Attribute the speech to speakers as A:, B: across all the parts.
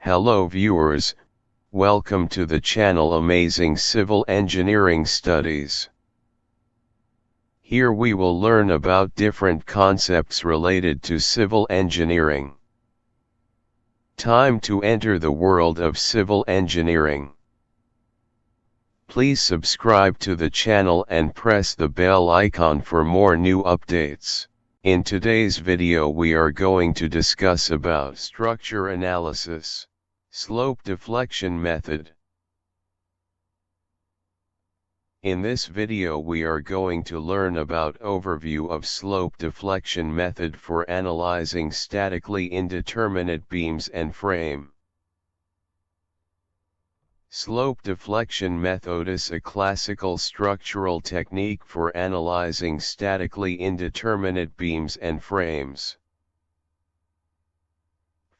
A: Hello viewers, welcome to the channel Amazing Civil Engineering Studies. Here we will learn about different concepts related to civil engineering. Time to enter the world of civil engineering. Please subscribe to the channel and press the bell icon for more new updates. In today's video we are going to discuss about structure analysis, slope deflection method. In this video we are going to learn about overview of slope deflection method for analyzing statically indeterminate beams and frame. Slope deflection method is a classical structural technique for analyzing statically indeterminate beams and frames.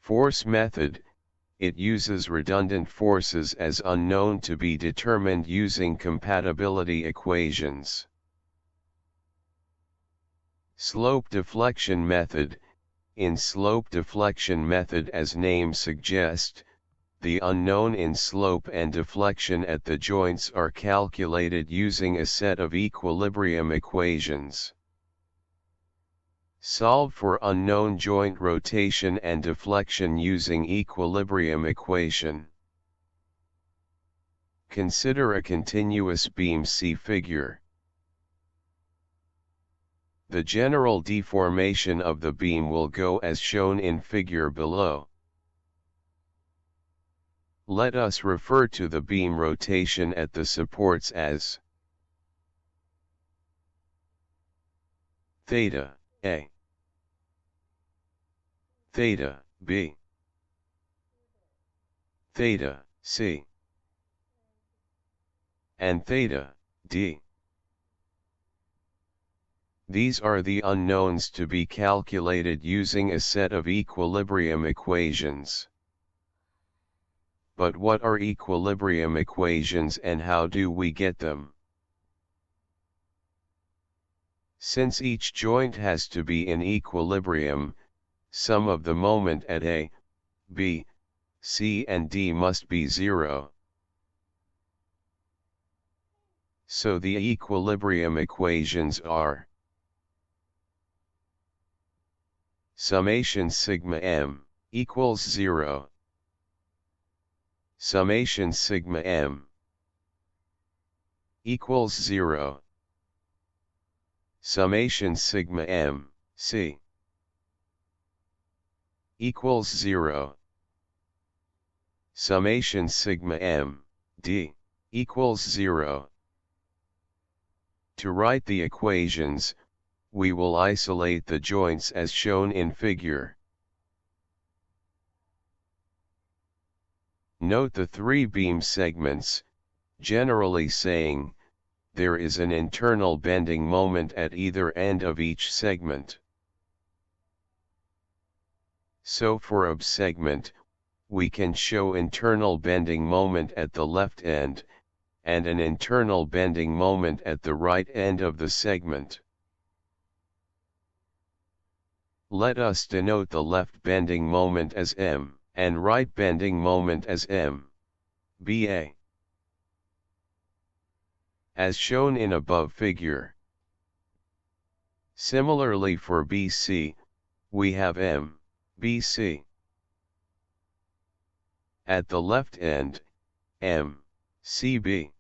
A: Force method. It uses redundant forces as unknown to be determined using compatibility equations. Slope deflection method. In slope deflection method, as name suggests, the unknown in slope and deflection at the joints are calculated using a set of equilibrium equations. Solve for unknown joint rotation and deflection using equilibrium equation. Consider a continuous beam. See figure. The general deformation of the beam will go as shown in figure below. Let us refer to the beam rotation at the supports as theta A, theta B, theta C, and theta D. These are the unknowns to be calculated using a set of equilibrium equations. But what are equilibrium equations and how do we get them? Since each joint has to be in equilibrium, sum of the moment at A, B, C and D must be 0. So the equilibrium equations are summation sigma m equals 0. Summation sigma m equals 0. Summation sigma m c equals 0. Summation sigma m d equals 0. To write the equations, we will isolate the joints as shown in figure. Note the three beam segments, generally saying, there is an internal bending moment at either end of each segment. So for a segment, we can show internal bending moment at the left end, and an internal bending moment at the right end of the segment. Let us denote the left bending moment as M, and right bending moment as M, BA. As shown in above figure. Similarly for BC, we have M, BC. At the left end, M, CB.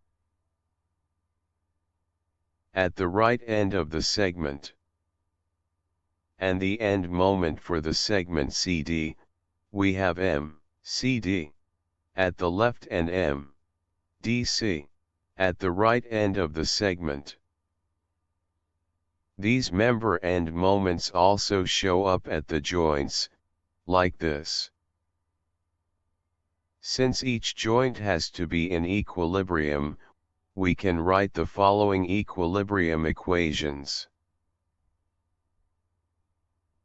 A: At the right end of the segment. And the end moment for the segment CD, we have M, CD. At the left and M, DC. At the right end of the segment. These member end moments also show up at the joints, like this. Since each joint has to be in equilibrium, we can write the following equilibrium equations.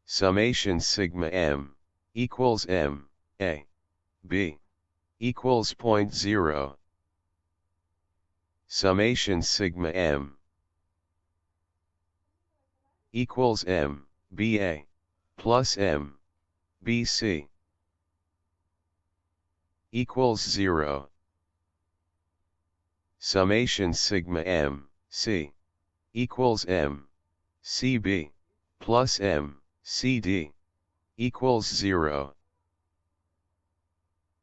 A: Summation sigma m equals m, a, b, equals 0.0. Summation sigma m equals m, ba, plus m, bc. equals 0. Summation sigma m, c, equals m, cb, plus m, cd, equals 0.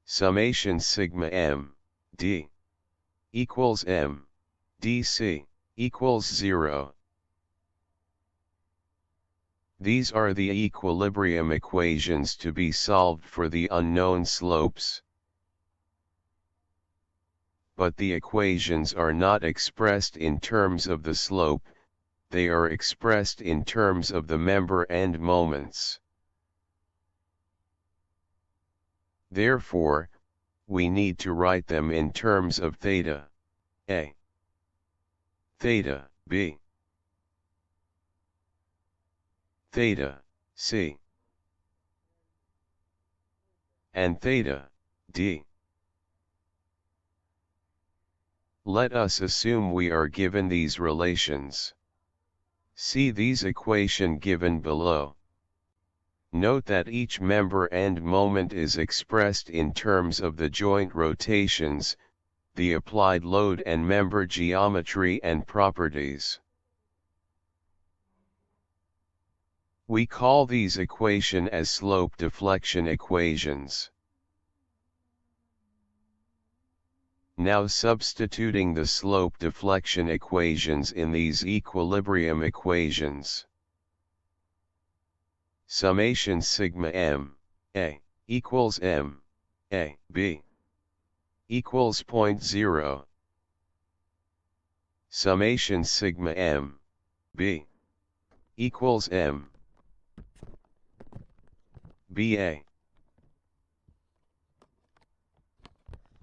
A: Summation sigma m, d, equals m, dc, equals 0. These are the equilibrium equations to be solved for the unknown slopes. But the equations are not expressed in terms of the slope, they are expressed in terms of the member and moments. Therefore, we need to write them in terms of theta A, theta B, theta C, and theta D. Let us assume we are given these relations. See these equation given below. Note that each member and moment is expressed in terms of the joint rotations, the applied load and member geometry and properties. We call these equation as slope deflection equations. Now substituting the slope deflection equations in these equilibrium equations. Summation sigma m, a, equals m, a, b, equals 0.0. Summation sigma m, b, equals m, ba,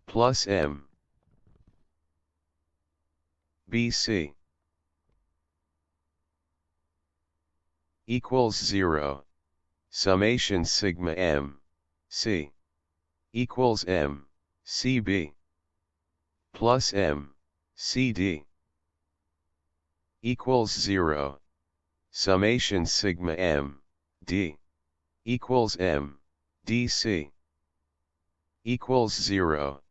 A: plus m, bc, equals 0. Summation sigma m, c, equals m, cb, plus m, cd, equals 0. Summation sigma m, d, equals m, dc, equals 0.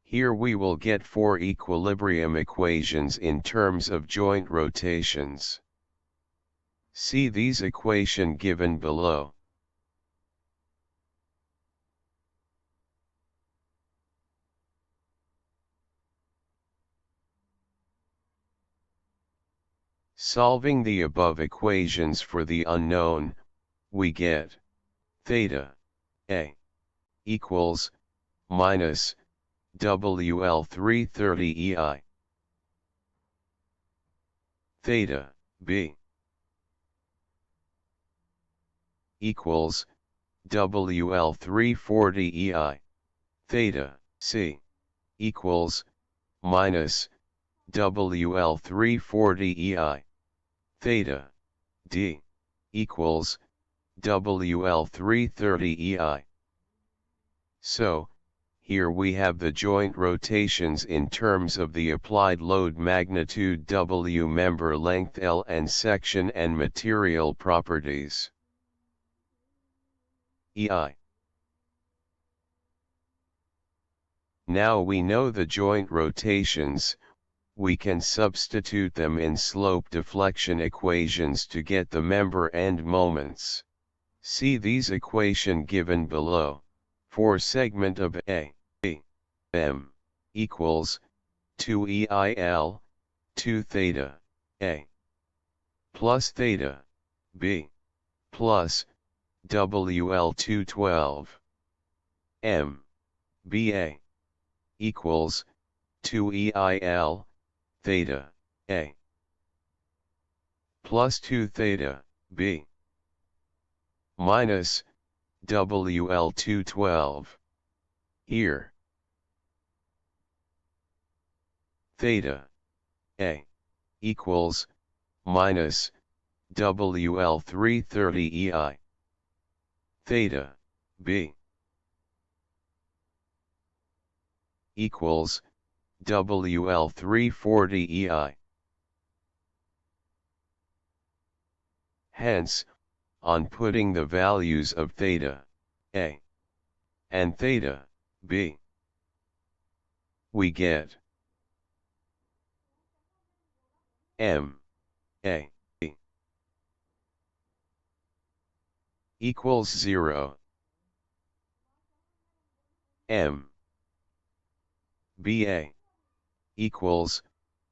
A: Here we will get 4 equilibrium equations in terms of joint rotations. See these equation given below. Solving the above equations for the unknown, we get theta A equals minus WL330 EI. Theta B equals WL340 EI. Theta C equals minus WL340 EI. Theta D equals WL330 EI. So, here we have the joint rotations in terms of the applied load magnitude W, member length L, and section and material properties. EI. Now we know the joint rotations, we can substitute them in slope deflection equations to get the member and moments. See these equation given below. For segment of A, B, M, equals 2EIL, 2 theta, A, plus theta, B, plus WL212, M, BA, equals 2EIL, theta, A, plus 2 theta, B, minus WL212. Here, theta A equals minus WL330 EI. Theta B equals WL340 EI. Hence, on putting the values of theta A and theta, b. We get M, A, B equals 0, M, B, A equals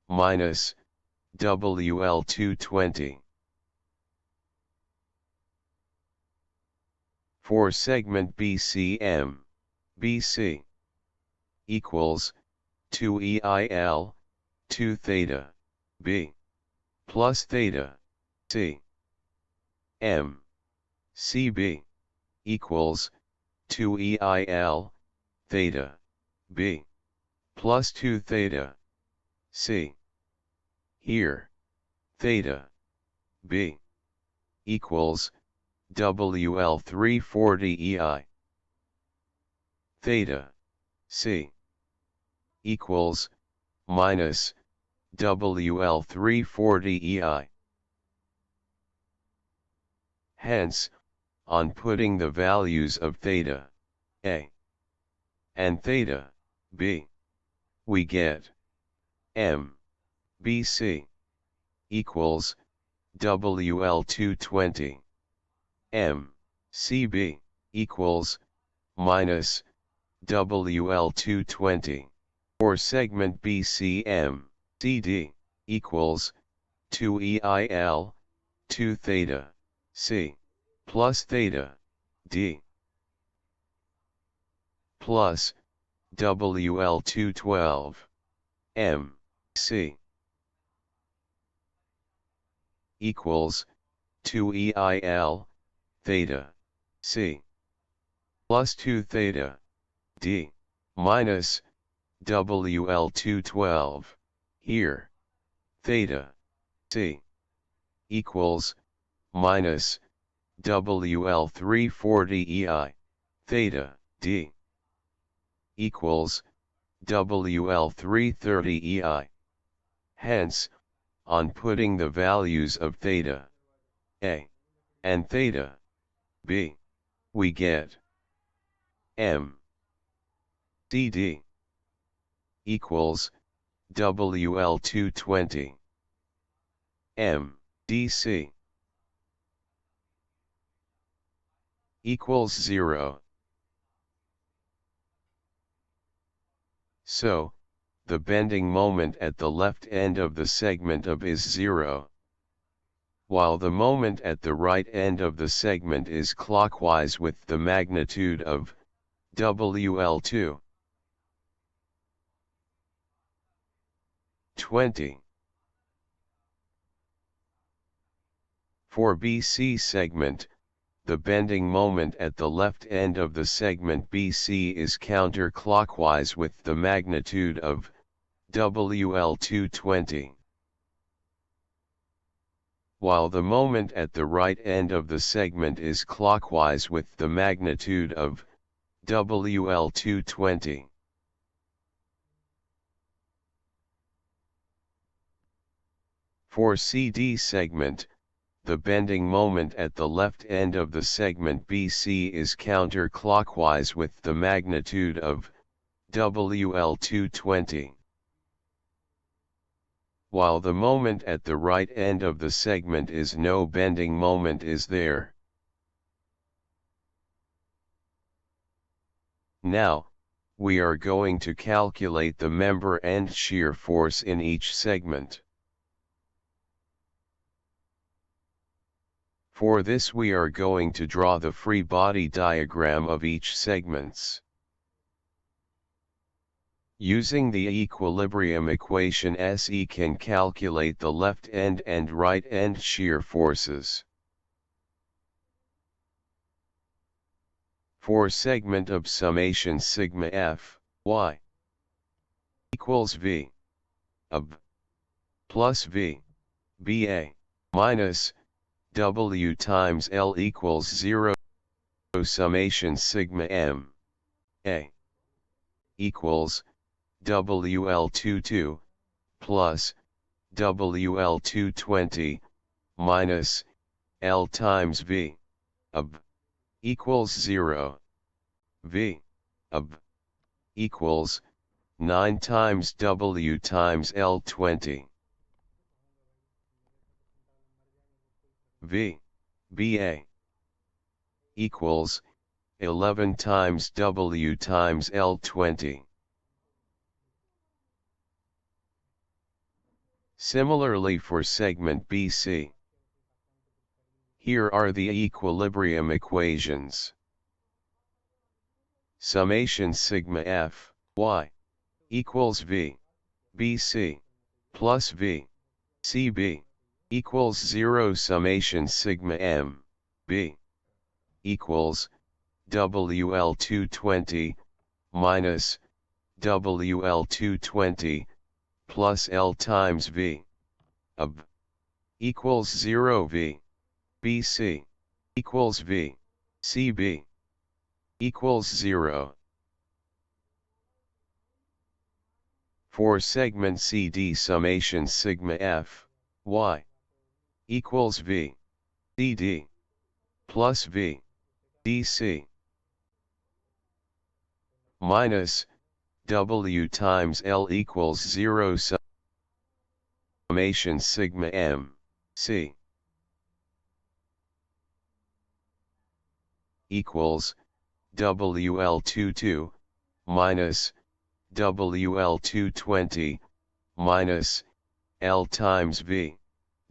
A: minus WL220. For segment BCM, BC equals 2EIL, 2 theta, B, plus theta, C, M, CB, equals 2EIL, theta, B, plus 2 theta, C. Here, theta, B, equals WL340EI. Theta, C, equals minus WL340EI. Hence, on putting the values of theta, A, and theta, B, we get M, BC, equals WL220, M, CB, equals minus WL220. For segment BCM, CD, equals 2EIL, 2 theta, C, plus theta, D, plus WL212, M, C, equals 2EIL, theta, C, plus 2 theta, D, minus WL212. Here, theta, C, equals minus WL340EI, theta, D, equals WL330EI. Hence, on putting the values of theta, A, and theta, B, we get M, CD, equals WL220, M, DC, equals 0. So, the bending moment at the left end of the segment of is 0, while the moment at the right end of the segment is clockwise with the magnitude of WL2 20. For BC segment, the bending moment at the left end of the segment BC is counterclockwise with the magnitude of WL220, while the moment at the right end of the segment is clockwise with the magnitude of WL220. For CD segment, the bending moment at the left end of the segment BC is counterclockwise with the magnitude of WL220, while the moment at the right end of the segment is no bending moment is there. Now, we are going to calculate the member end shear force in each segment. For this we are going to draw the free body diagram of each segments. Using the equilibrium equation SE can calculate the left end and right end shear forces. For segment of summation sigma F, Y equals V, AB, plus V, BA, minus W times L equals 0, summation sigma M, A, equals WL22, plus WL220, minus L times V, AB, equals 0, V, AB equals 9 times W times L20. V BA equals 11 times W times L20. Similarly for segment BC. Here are the equilibrium equations. Summation sigma F y equals V BC plus V CB equals 0. Summation sigma M B equals WL220 minus WL220 plus L times V AB equals 0. V BC equals V CB equals 0. For segment CD, summation sigma F y equals V CD plus V DC minus W times L equals 0. Summation sigma M C equals WL22 minus WL220 minus L times V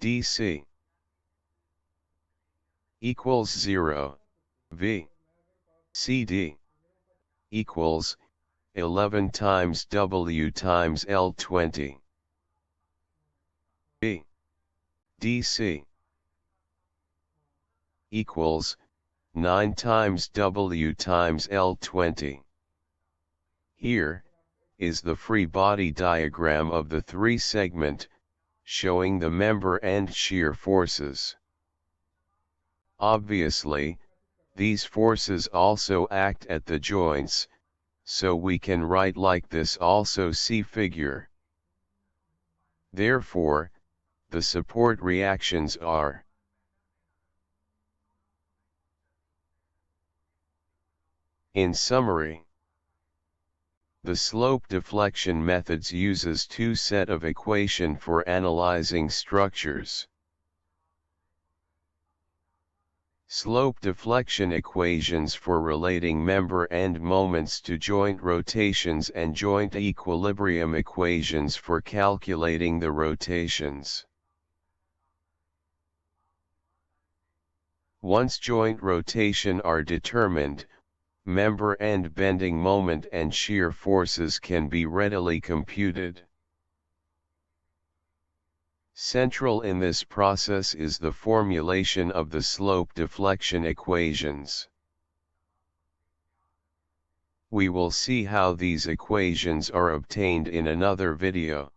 A: DC equals 0. V CD equals 11 times W times L20. V DC equals 9 times W times L20. Here is the free body diagram of the three segment, showing the member end shear forces. Obviously, these forces also act at the joints, so we can write like this. Also see figure. Therefore, the support reactions are in summary. The slope deflection methods uses two set of equation for analyzing structures. Slope deflection equations for relating member end moments to joint rotations and joint equilibrium equations for calculating the rotations. Once joint rotation are determined, member end bending moment and shear forces can be readily computed. Central in this process is the formulation of the slope deflection equations. We will see how these equations are obtained in another video.